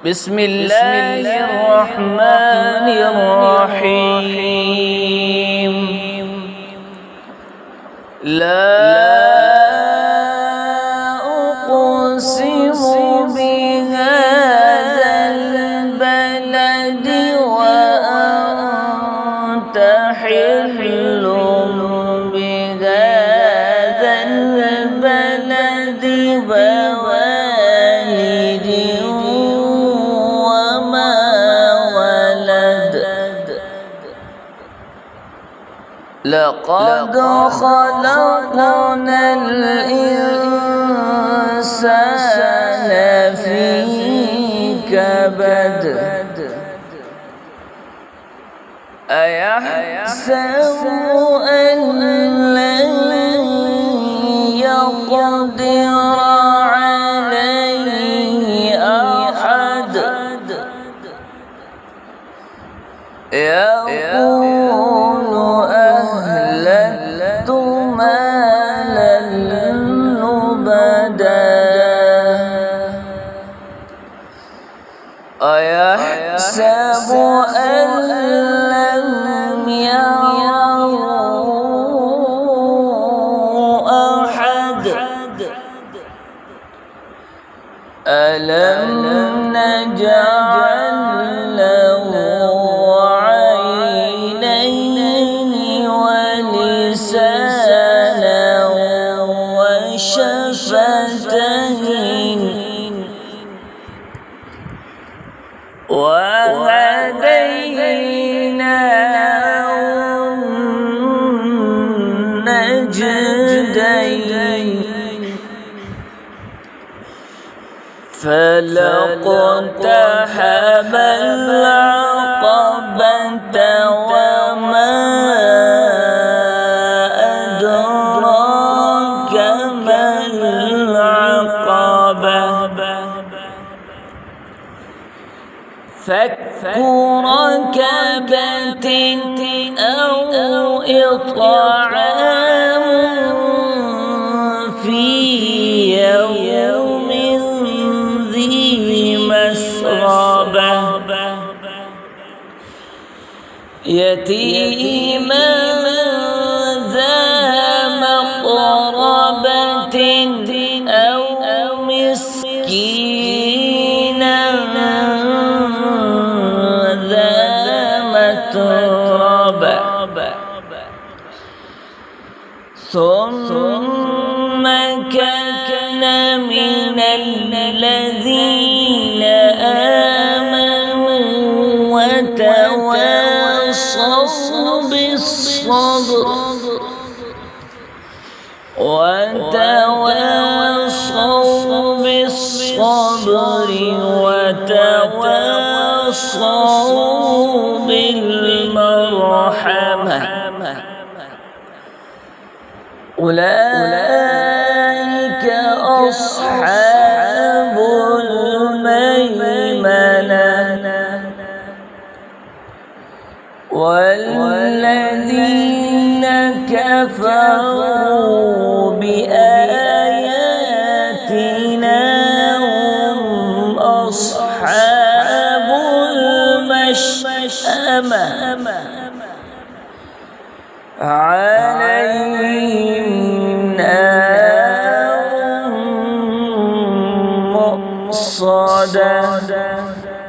بسم الله الرحمن الرحيم. لا أقسم بهذا البلد وأنت حل بهذا البلد ووالد وما ولد. لقد خلقنا الإنسان في كبد. أيحسب أن لن يقدر عليه أحد. يقول أهلكت مالا لبدا. أيحسب أن لم يره أحد. ألم نجعل له عينين ولسانا وشفتين وهديناه النجدين. فلاقتحم العقبة وما أدراك ما العقبة. فك ركبة أو إطعام في يوم ذي مسغبة. يتيما ذا مقربة أو مسكينا ذا متربة. ثم كان من الذين آمنوا وتواصوا بالصبر وتواصوا بالمرحمة. أولئك أصحاب الميمنة. والذين كفروا بآياتنا هم أصحاب المشأمة. عليهم نار مؤصدة.